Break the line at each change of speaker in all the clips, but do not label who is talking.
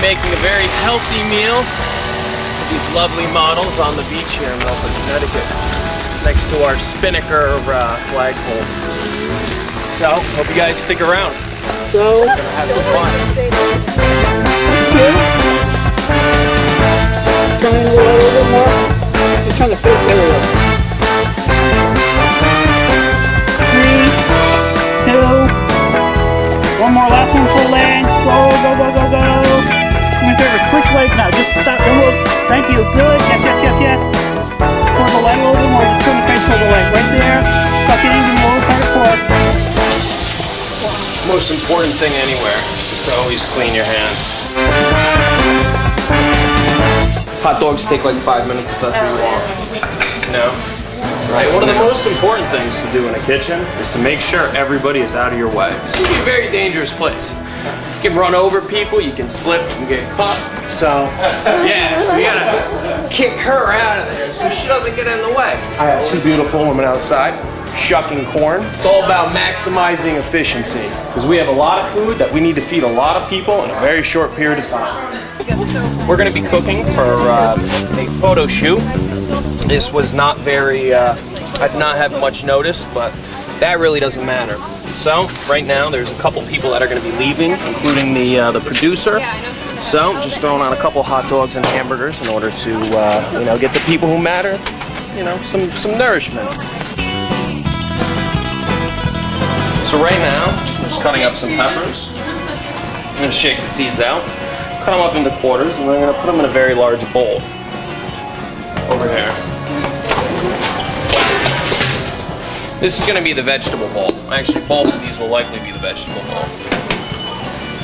making a very healthy meal for these lovely models on the beach here in Milford, Connecticut, next to our Spinnaker flagpole. So, hope you guys stick around. So, we're gonna have some fun.
Trying to go a little bit more. Just trying to fit. There we go. 3, 2. One more. Last one. Full in. Go, go, go, go, go. Do me a favor. Switch legs now. Just stop. Don't move. Thank you. Good. Yes, yes, yes, yes. Toward the leg a little bit more. Just turn the face toward the leg. Right there. Suck it in. Give me a little part of core.
Most important thing anywhere is to always clean your hands. Hot dogs take like 5 minutes if that's what you want. No? Right. One of the most important things to do in a kitchen is to make sure everybody is out of your way. This can be a very dangerous place. You can run over people, you can slip and get caught. So, yeah, so you gotta kick her out of there so she doesn't get in the way. I have two beautiful women outside shucking corn. It's all about maximizing efficiency because we have a lot of food that we need to feed a lot of people in a very short period of time. We're going to be cooking for a photo shoot. This was not very, I did not have much notice, but that really doesn't matter. So right now there's a couple people that are going to be leaving, including the producer. So just throwing on a couple hot dogs and hamburgers in order to you know, get the people who matter, you know, some nourishment. So right now, I'm just cutting up some peppers. I'm going to shake the seeds out, cut them up into quarters, and then I'm going to put them in a very large bowl over here. This is going to be the vegetable bowl. Actually, both of these will likely be the vegetable bowl.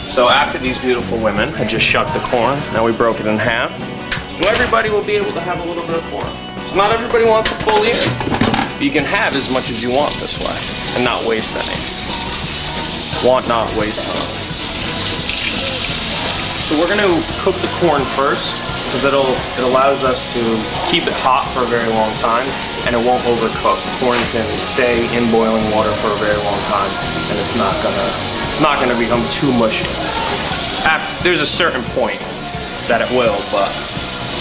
So after these beautiful women had just shucked the corn, now we broke it in half. So everybody will be able to have a little bit of corn. So not everybody wants a full ear, but you can have as much as you want this way and not waste any. Want not waste none. So we're going to cook the corn first because it allows us to keep it hot for a very long time and it won't overcook. Corn can stay in boiling water for a very long time and it's not gonna become too mushy. There's a certain point that it will, but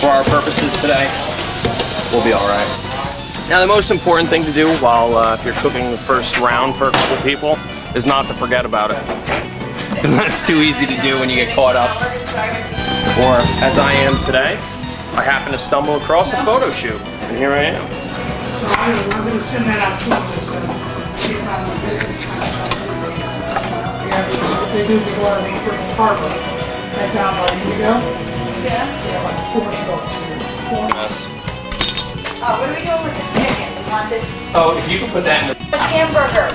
for our purposes today, we'll be all right. Now the most important thing to do while if you're cooking the first round for a couple people is not to forget about it. Because that's too easy to do when you get caught up. Or, as I am today, I happen to stumble across a photo shoot, and here I am.
So I'm going to send that out to them. They do go out and first harbor. That's out about a year ago. Yeah. Yeah, like $40 here.
Yes.
What are we doing with this chicken? We want this.
Oh, if you can put that in the
Hamburger.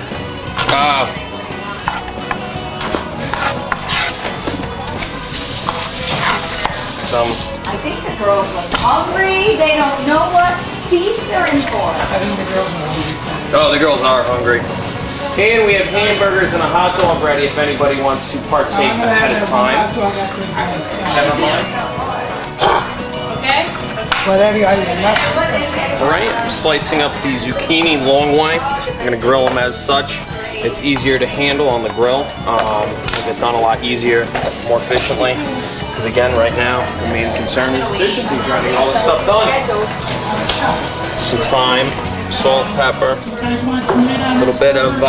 I think the girls are hungry. They don't know what feast they're in for.
I think the girls are hungry.
Oh, the girls are hungry. And we have hamburgers and a hot dog ready if anybody wants to partake ahead of time. Never mind.
Okay.
Alright, I'm slicing up the zucchini long way. I'm going to grill them as such. It's easier to handle on the grill. It'll get done a lot easier, more efficiently. Because again, right now, the main concern is efficiency, trying to get all this stuff done. Some thyme, salt, pepper, a little bit of,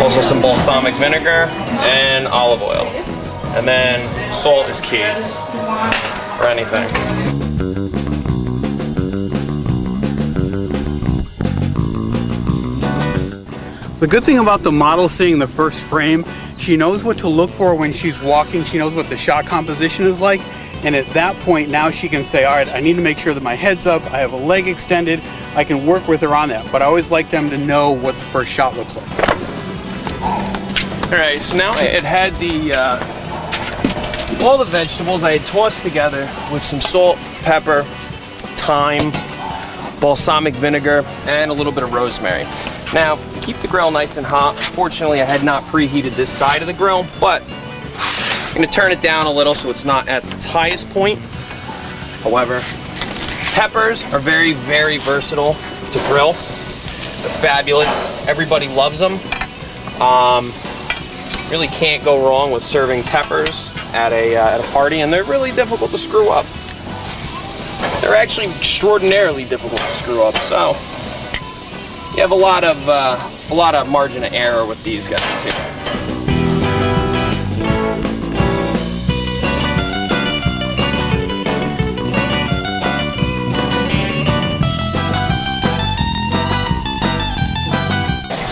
also some balsamic vinegar and olive oil. And then salt is key for anything.
The good thing about the model seeing the first frame, she knows what to look for when she's walking. She knows what the shot composition is like. And at that point, now she can say, all right, I need to make sure that my head's up, I have a leg extended, I can work with her on that. But I always like them to know what the first shot looks like.
All right, so now it had all the vegetables I had tossed together with some salt, pepper, thyme, balsamic vinegar, and a little bit of rosemary. Now, to keep the grill nice and hot, fortunately I had not preheated this side of the grill, but I'm going to turn it down a little so it's not at its highest point. However, peppers are very, very versatile to grill. They're fabulous. Everybody loves them. Really can't go wrong with serving peppers at a party, and they're really difficult to screw up. They're actually extraordinarily difficult to screw up, so you have a lot of margin of error with these guys here.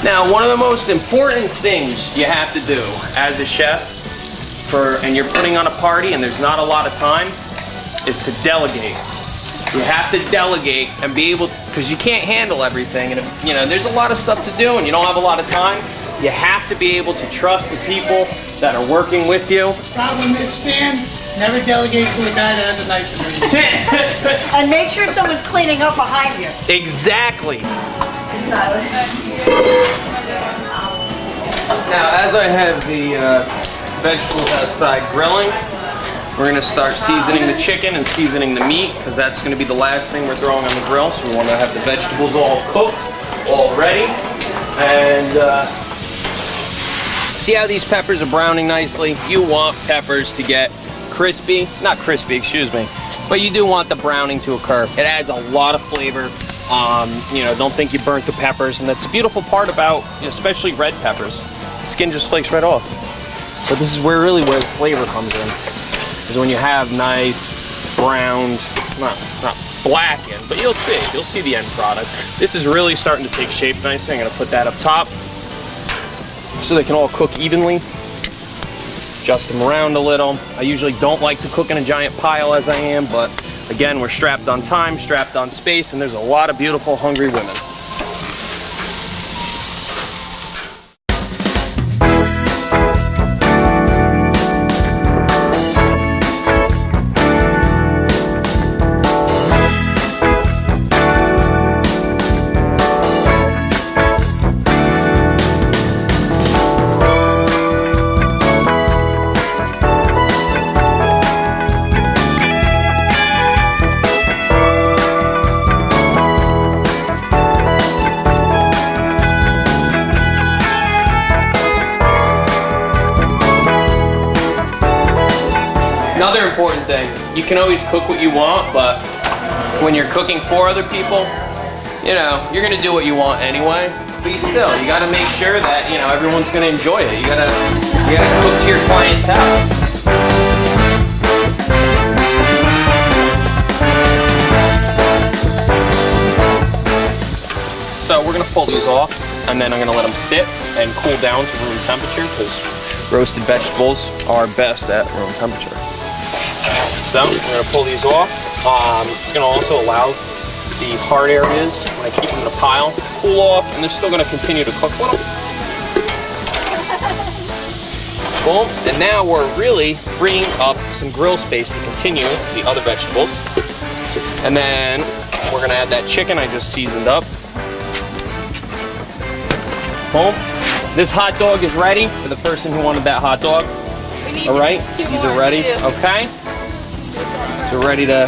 Now, one of the most important things you have to do as a chef, and you're putting on a party and there's not a lot of time, is to delegate. You have to delegate and be able, because you can't handle everything, and if, you know, there's a lot of stuff to do and you don't have a lot of time, you have to be able to trust the people that are working with you.
The problem is, Stan, never delegate to the guy that has a knife in his
And make sure someone's cleaning up behind you.
Exactly. Now, as I have the vegetables outside grilling, we're going to start seasoning the chicken and seasoning the meat, because that's going to be the last thing we're throwing on the grill. So we want to have the vegetables all cooked, all ready. And see how these peppers are browning nicely? You want peppers to get crispy, not crispy, excuse me, but you do want the browning to occur. It adds a lot of flavor. You know, don't think you burnt the peppers, and that's a beautiful part about, especially red peppers. The skin just flakes right off. But this is where the flavor comes in. Is when you have nice browned, not blackened, but you'll see the end product. This is really starting to take shape nicely. I'm gonna put that up top so they can all cook evenly. Adjust them around a little. I usually don't like to cook in a giant pile as I am, but again, we're strapped on time, strapped on space, and there's a lot of beautiful, hungry women. Another important thing, you can always cook what you want, but when you're cooking for other people, you know, you're gonna do what you want anyway, but you gotta make sure that, you know, everyone's gonna enjoy it. You gotta cook to your clientele. So we're gonna pull these off, and then I'm gonna let them sit and cool down to room temperature, because roasted vegetables are best at room temperature. So I'm going to pull these off. It's going to also allow the hard areas, when I keep them in a pile, to cool off, and they're still going to continue to cook well. Boom. And now we're really freeing up some grill space to continue the other vegetables. And then we're going to add that chicken I just seasoned up. Boom. This hot dog is ready for the person who wanted that hot dog. All right, these are ready. Okay. So we're ready to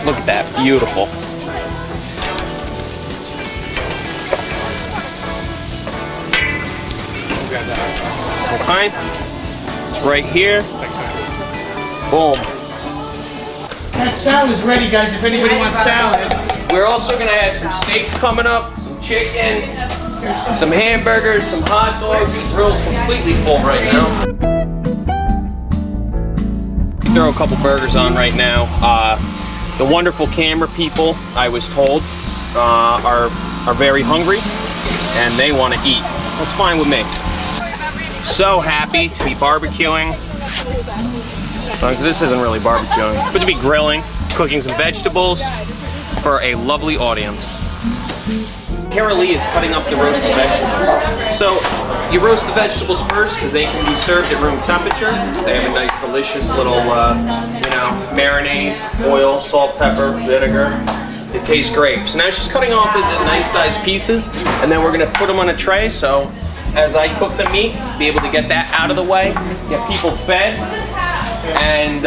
look at that. Beautiful. Okay. It's right here. Boom.
That salad's ready, guys, if anybody wants salad.
We're also going to have some steaks coming up, some chicken, some hamburgers, some hot dogs. The grill's completely full right now. Throw a couple burgers on right now. The wonderful camera people, I was told, are very hungry and they want to eat. That's fine with me. So happy to be barbecuing. This isn't really barbecuing, but to be grilling, cooking some vegetables for a lovely audience. Carolee is cutting up the roasted vegetables. So you roast the vegetables first because they can be served at room temperature. They have a nice, delicious little, you know, marinade, oil, salt, pepper, vinegar. It tastes great. So now she's cutting off into nice sized pieces, and then we're going to put them on a tray. So as I cook the meat, be able to get that out of the way, get people fed, and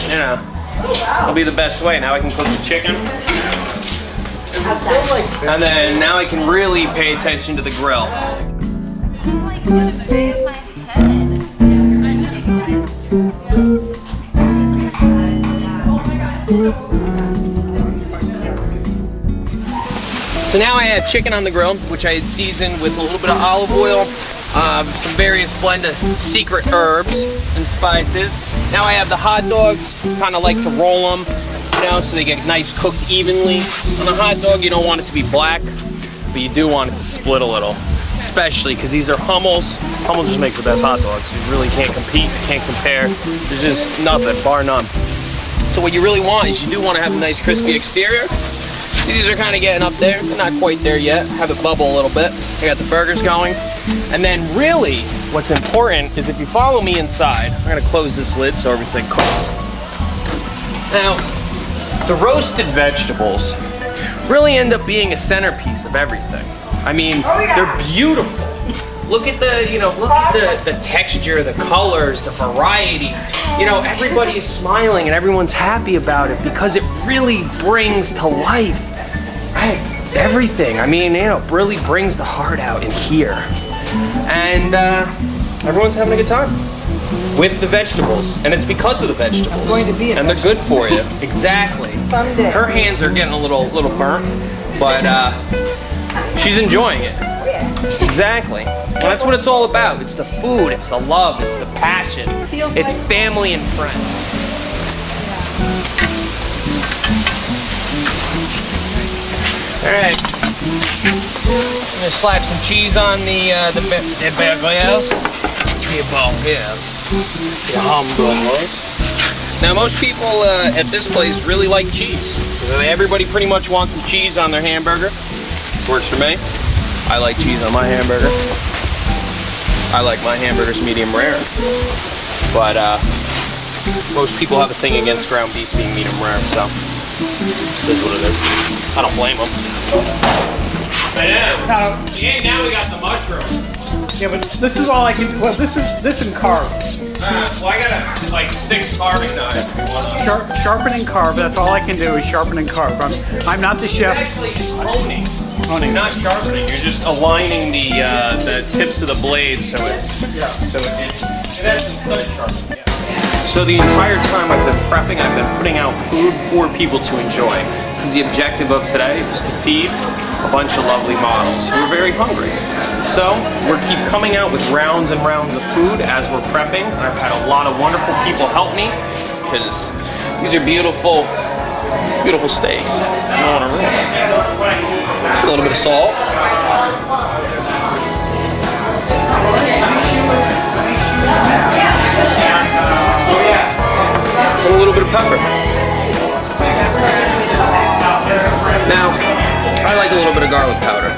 you know, it'll be the best way. Now I can cook the chicken. And then now I can really pay attention to the grill.
This is like as big as my head.
So now I have chicken on the grill, which I had seasoned with a little bit of olive oil, some various blend of secret herbs and spices. Now I have the hot dogs, kind of like to roll them, you know, so they get nice cooked evenly. On a hot dog, you don't want it to be black, but you do want it to split a little, especially because these are Hummels. Hummels just makes the best hot dogs. You really can't compete, can't compare. There's just nothing, bar none. So what you really want is you do want to have a nice crispy exterior. See, these are kind of getting up there. They're not quite there yet. Have it bubble a little bit. I got the burgers going. And then really, what's important is if you follow me inside, I'm gonna close this lid so everything cooks. Now, the roasted vegetables really end up being a centerpiece of everything. I mean, they're beautiful. Look at the, you know, look at the texture, the colors, the variety. You know, everybody is smiling and everyone's happy about it because it really brings to life everything. I mean, you know, it really brings the heart out in here. And everyone's having a good time with the vegetables. And it's because of the vegetables.
I'm going to be
and they're good for you. Exactly.
Someday.
Her hands are getting a little burnt, but she's enjoying it. Exactly. Well, that's what it's all about. It's the food, it's the love, it's the passion, it's family and friends. All right. I'm gonna slap some cheese on the burgers. The hamburgers. Now, most people at this place really like cheese. Everybody pretty much wants some cheese on their hamburger. Works for me. I like cheese on my hamburger. I like my hamburgers medium rare. But most people have a thing against ground beef being medium rare, so it is what it is. I don't blame them. But yeah, now we got the mushroom.
Yeah, but this is all I can do. Well, this and carve.
Well, I got like 6 carving knives.
Sharpen and carve. That's all I can do is sharpen and carve. I'm not the chef.
Actually, it's honing. You're not sharpening. You're just aligning the tips of the blade so it's sharpening. Yeah. So the entire time I've been prepping, I've been putting out food for people to enjoy. Because the objective of today was to feed a bunch of lovely models who are very hungry. So we keep coming out with rounds and rounds of food as we're prepping. I've had a lot of wonderful people help me because these are beautiful, beautiful steaks. I don't want to ruin them. Just a little bit of salt. And a little bit of pepper. Now, I like a little bit of garlic powder.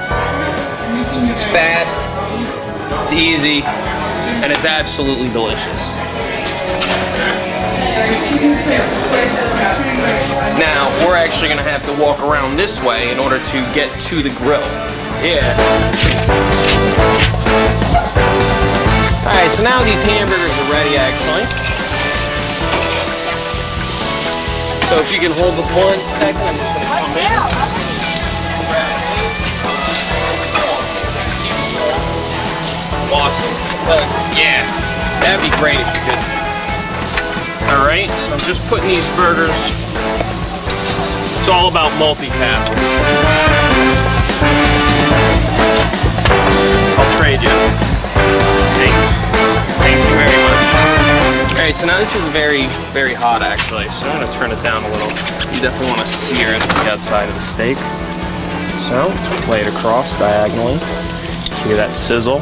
It's fast, it's easy, and it's absolutely delicious. Now, we're actually going to have to walk around this way in order to get to the grill. Yeah. Alright, so now these hamburgers are ready, actually. So if you can hold the 1 second, I'm just going to come in. Awesome. Yeah, that'd be great if you could. Alright, so I'm just putting these burgers. It's all about multitasking. I'll trade you. Thank you very much. Alright, so now this is very, very hot actually, so I'm going to turn it down a little. You definitely want to sear it on the outside of the steak. So, lay it across diagonally. Hear that sizzle.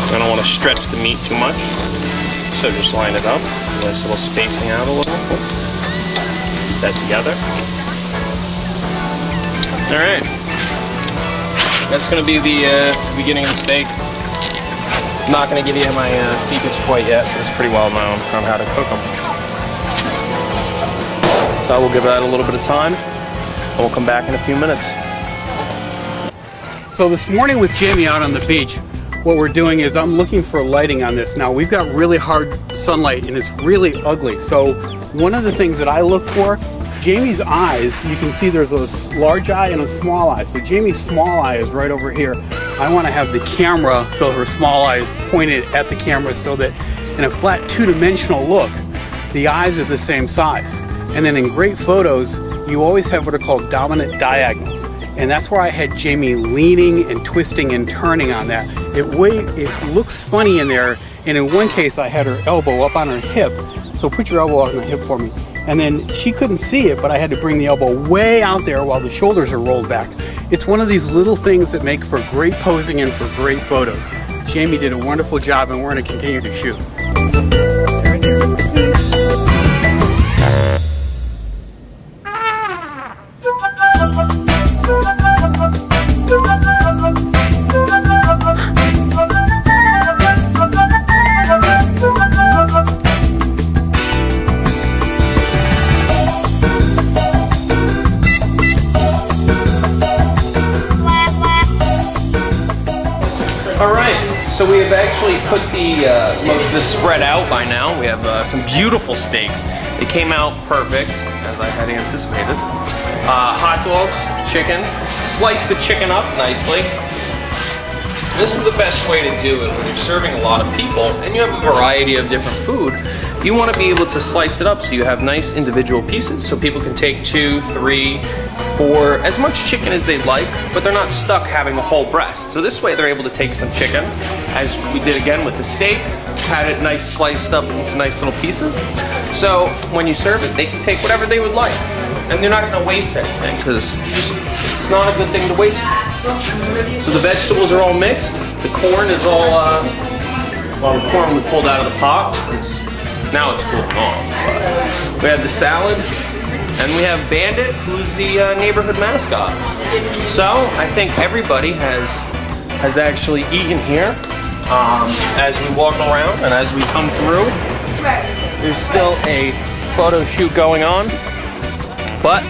I don't want to stretch the meat too much, so just line it up. Nice little spacing out a little. Put that together. All right, that's going to be the beginning of the steak. I'm not going to give you my secrets quite yet, but it's pretty well known on how to cook them. So we'll give that a little bit of time, and we'll come back in a few minutes.
So this morning with Jamie out on the beach, what we're doing is I'm looking for lighting on this. Now we've got really hard sunlight and it's really ugly. So one of the things that I look for, Jamie's eyes, you can see there's a large eye and a small eye. So Jamie's small eye is right over here. I want to have the camera so her small eye is pointed at the camera so that In a flat two-dimensional look, the eyes are the same size. And then in great photos, you always have what are called dominant diagonals. And that's where I had Jamie leaning and twisting and turning on that. It looks funny in there, and in one case I had her elbow up on her hip. So put your elbow on her hip for me. And then she couldn't see it, but I had to bring the elbow way out there while the shoulders are rolled back. It's one of these little things that make for great posing and for great photos. Jamie did a wonderful job, and we're going to continue to shoot.
So we have actually put most of this spread out by now. We have some beautiful steaks. They came out perfect, as I had anticipated. Hot dogs, chicken. Slice the chicken up nicely. This is the best way to do it when you're serving a lot of people and you have a variety of different food. You want to be able to slice it up so you have nice individual pieces so people can take 2, 3, 4, as much chicken as they'd like, but they're not stuck having a whole breast. So this way they're able to take some chicken, as we did again with the steak, had it nice sliced up into nice little pieces. So when you serve it, they can take whatever they would like. And they're not going to waste anything, because it's not a good thing to waste. So the vegetables are all mixed. The corn is all, well, the corn we pulled out of the pot. Now it's cooling off. We have the salad, and we have Bandit, who's the neighborhood mascot. So I think everybody has actually eaten here. As we walk around and as we come through, there's still a photo shoot going on. But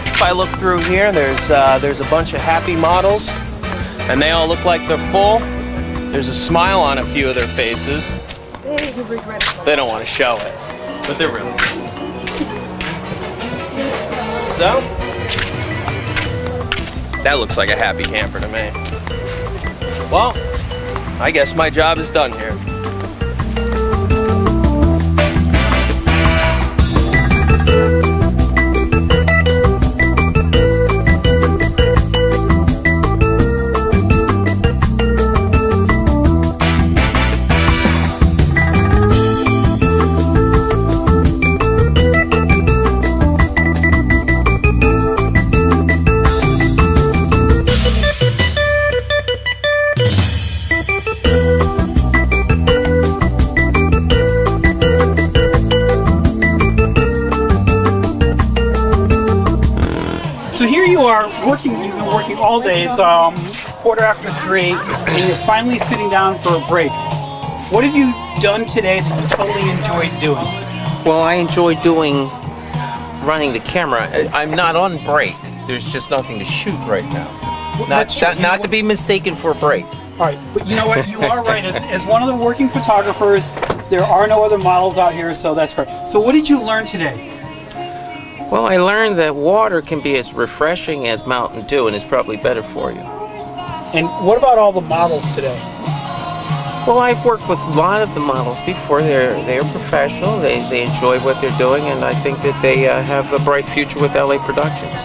if I look through here, there's a bunch of happy models, and they all look like they're full. There's a smile on a few of their faces. They don't want to show it, but they're really nice. So, that looks like a happy camper to me. Well, I guess my job is done here.
So here you are working, you've been working all day, it's 3:15, and you're finally sitting down for a break. What have you done today that you totally enjoyed doing?
Well, I enjoy running the camera. I'm not on break. There's just nothing to shoot right now. Not to be mistaken for a break.
All right, but you know what, you are right. As one of the working photographers, there are no other models out here, so that's correct. So what did you learn today?
Well, I learned that water can be as refreshing as Mountain Dew, and it's probably better for you.
And what about all the models today?
Well, I've worked with a lot of the models before. They're professional. They enjoy what they're doing, and I think that they have a bright future with LA Productions.